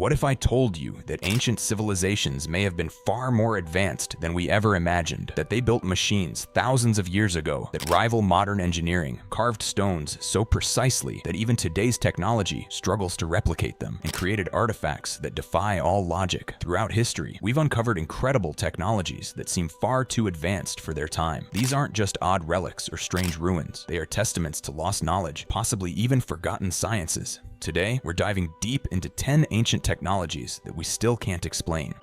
What if I told you that ancient civilizations may have been far more advanced than we ever imagined, that they built machines thousands of years ago that rival modern engineering, carved stones so precisely that even today's technology struggles to replicate them, and created artifacts that defy all logic? Throughout history, we've uncovered incredible technologies that seem far too advanced for their time. These aren't just odd relics or strange ruins. They are testaments to lost knowledge, possibly even forgotten sciences. Today, we're diving deep into 10 ancient technologies that we still can't explain.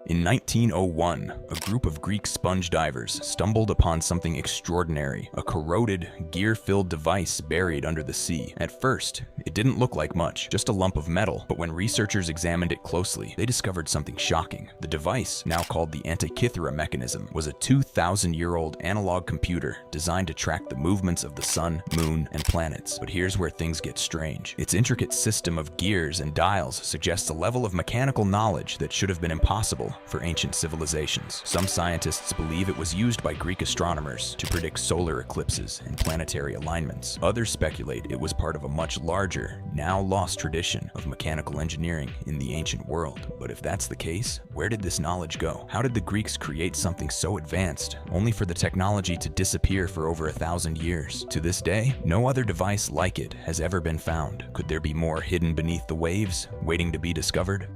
In 1901, a group of Greek sponge divers stumbled upon something extraordinary, a corroded, gear-filled device buried under the sea. At first, it didn't look like much, just a lump of metal, but when researchers examined it closely, they discovered something shocking. The device, now called the Antikythera mechanism, was a 2,000-year-old analog computer designed to track the movements of the sun, moon, and planets. But here's where things get strange. Its intricate system of gears and dials suggests a level of mechanical knowledge that should have been impossible for ancient civilizations. Some scientists believe it was used by Greek astronomers to predict solar eclipses and planetary alignments. Others speculate it was part of a much larger, now lost tradition of mechanical engineering in the ancient world. But if that's the case, where did this knowledge go? How did the Greeks create something so advanced, only for the technology to disappear for over 1,000 years? To this day, no other device like it has ever been found. Could there be more hidden beneath the waves, waiting to be discovered?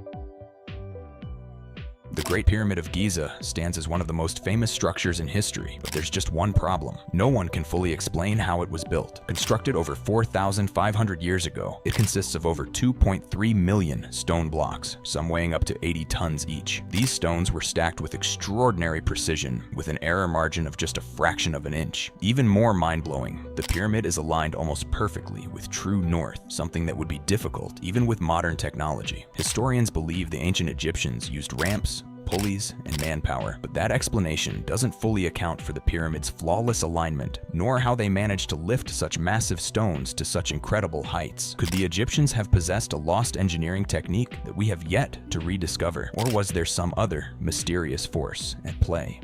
The Great Pyramid of Giza stands as one of the most famous structures in history, but there's just one problem. No one can fully explain how it was built. Constructed over 4,500 years ago, it consists of over 2.3 million stone blocks, some weighing up to 80 tons each. These stones were stacked with extraordinary precision, with an error margin of just a fraction of an inch. Even more mind-blowing, the pyramid is aligned almost perfectly with true north, something that would be difficult even with modern technology. Historians believe the ancient Egyptians used ramps, pulleys, and manpower, but that explanation doesn't fully account for the pyramid's flawless alignment, nor how they managed to lift such massive stones to such incredible heights. Could the Egyptians have possessed a lost engineering technique that we have yet to rediscover, or was there some other mysterious force at play?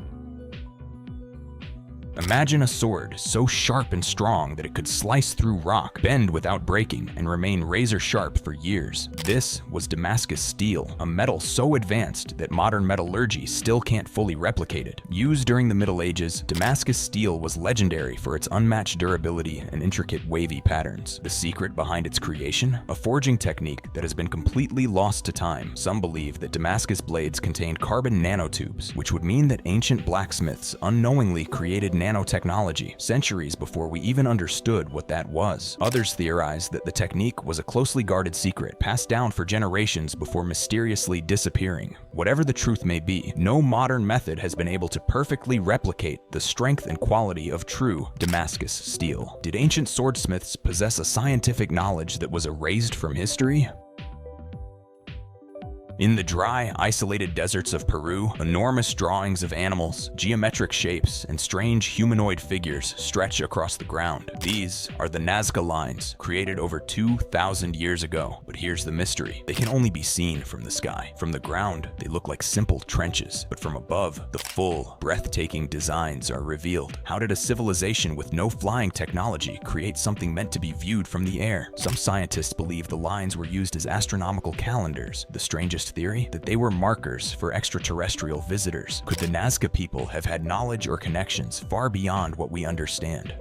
Imagine a sword so sharp and strong that it could slice through rock, bend without breaking, and remain razor sharp for years. This was Damascus steel, a metal so advanced that modern metallurgy still can't fully replicate it. Used during the Middle Ages, Damascus steel was legendary for its unmatched durability and intricate wavy patterns. The secret behind its creation? A forging technique that has been completely lost to time. Some believe that Damascus blades contained carbon nanotubes, which would mean that ancient blacksmiths unknowingly created nanotechnology centuries before we even understood what that was. Others theorize that the technique was a closely guarded secret passed down for generations before mysteriously disappearing. Whatever the truth may be, no modern method has been able to perfectly replicate the strength and quality of true Damascus steel. Did ancient swordsmiths possess a scientific knowledge that was erased from history? In the dry, isolated deserts of Peru, enormous drawings of animals, geometric shapes, and strange humanoid figures stretch across the ground. These are the Nazca lines, created over 2,000 years ago. But here's the mystery. They can only be seen from the sky. From the ground, they look like simple trenches, but from above, the full, breathtaking designs are revealed. How did a civilization with no flying technology create something meant to be viewed from the air? Some scientists believe the lines were used as astronomical calendars. The strangest theory? That they were markers for extraterrestrial visitors. Could the Nazca people have had knowledge or connections far beyond what we understand?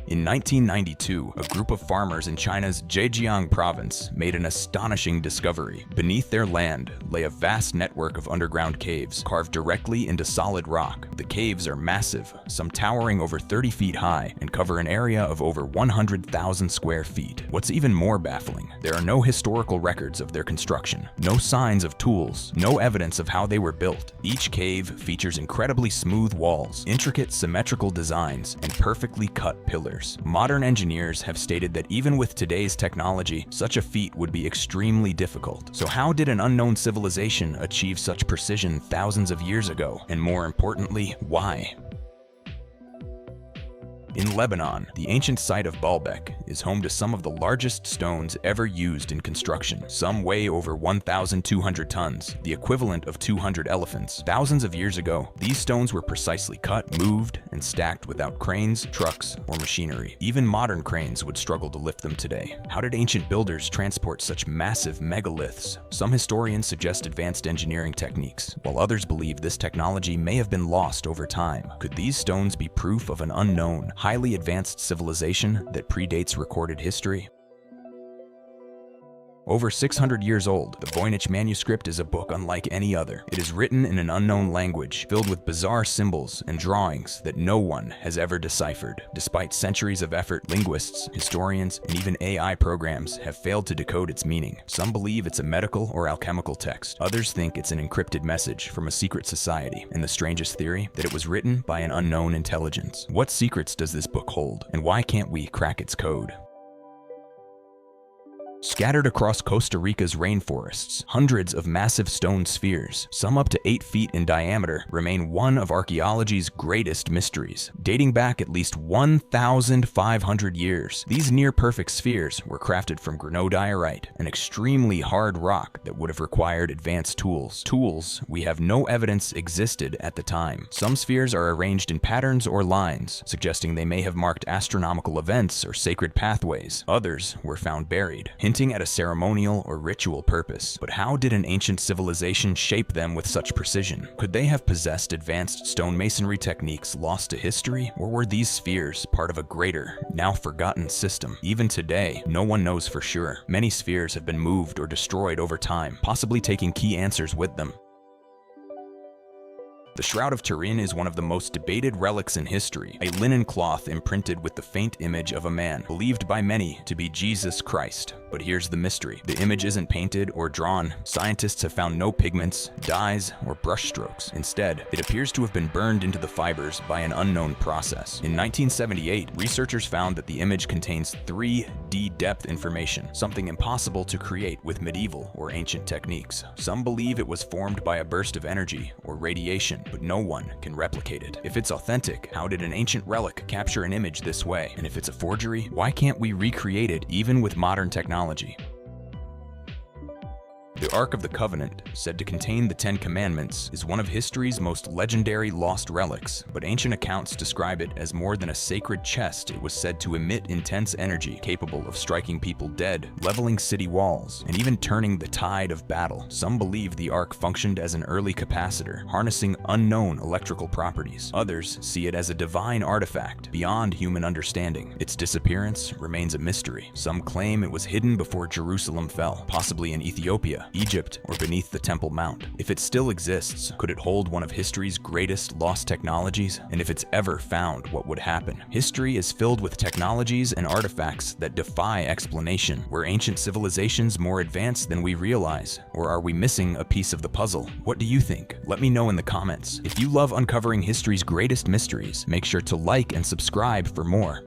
In 1992, a group of farmers in China's Zhejiang province made an astonishing discovery. Beneath their land lay a vast network of underground caves carved directly into solid rock. The caves are massive, some towering over 30 feet high, and cover an area of over 100,000 square feet. What's even more baffling, there are no historical records of their construction, no signs of tools, no evidence of how they were built. Each cave features incredibly smooth walls, intricate symmetrical designs, and perfectly cut pillars. Modern engineers have stated that even with today's technology, such a feat would be extremely difficult. So how did an unknown civilization achieve such precision thousands of years ago? And more importantly, why? In Lebanon, the ancient site of Baalbek is home to some of the largest stones ever used in construction. Some weigh over 1,200 tons, the equivalent of 200 elephants. Thousands of years ago, these stones were precisely cut, moved, and stacked without cranes, trucks, or machinery. Even modern cranes would struggle to lift them today. How did ancient builders transport such massive megaliths? Some historians suggest advanced engineering techniques, while others believe this technology may have been lost over time. Could these stones be proof of an unknown, highly advanced civilization that predates recorded history? Over 600 years old, the Voynich manuscript is a book unlike any other. It is written in an unknown language, filled with bizarre symbols and drawings that no one has ever deciphered. Despite centuries of effort, linguists, historians, and even AI programs have failed to decode its meaning. Some believe it's a medical or alchemical text. Others think it's an encrypted message from a secret society. And the strangest theory, that it was written by an unknown intelligence. What secrets does this book hold, and why can't we crack its code? Scattered across Costa Rica's rainforests, hundreds of massive stone spheres, some up to 8 feet in diameter, remain one of archaeology's greatest mysteries. Dating back at least 1,500 years, these near-perfect spheres were crafted from granodiorite, an extremely hard rock that would have required advanced tools. Tools we have no evidence existed at the time. Some spheres are arranged in patterns or lines, suggesting they may have marked astronomical events or sacred pathways. Others were found buried, hinting at a ceremonial or ritual purpose. But how did an ancient civilization shape them with such precision? Could they have possessed advanced stonemasonry techniques lost to history? Or were these spheres part of a greater, now forgotten system? Even today, no one knows for sure. Many spheres have been moved or destroyed over time, possibly taking key answers with them. The Shroud of Turin is one of the most debated relics in history, a linen cloth imprinted with the faint image of a man, believed by many to be Jesus Christ. But here's the mystery. The image isn't painted or drawn. Scientists have found no pigments, dyes, or brushstrokes. Instead, it appears to have been burned into the fibers by an unknown process. In 1978, researchers found that the image contains 3D depth information, something impossible to create with medieval or ancient techniques. Some believe it was formed by a burst of energy or radiation, but no one can replicate it. If it's authentic, how did an ancient relic capture an image this way? And if it's a forgery, why can't we recreate it even with modern technology? The Ark of the Covenant, said to contain the 10 Commandments, is one of history's most legendary lost relics, but ancient accounts describe it as more than a sacred chest. It was said to emit intense energy, capable of striking people dead, leveling city walls, and even turning the tide of battle. Some believe the Ark functioned as an early capacitor, harnessing unknown electrical properties. Others see it as a divine artifact, beyond human understanding. Its disappearance remains a mystery. Some claim it was hidden before Jerusalem fell, possibly in Ethiopia, Egypt, or beneath the Temple Mount. If it still exists, could it hold one of history's greatest lost technologies? And if it's ever found, what would happen? History is filled with technologies and artifacts that defy explanation. Were ancient civilizations more advanced than we realize? Or are we missing a piece of the puzzle? What do you think? Let me know in the comments. If you love uncovering history's greatest mysteries, make sure to like and subscribe for more.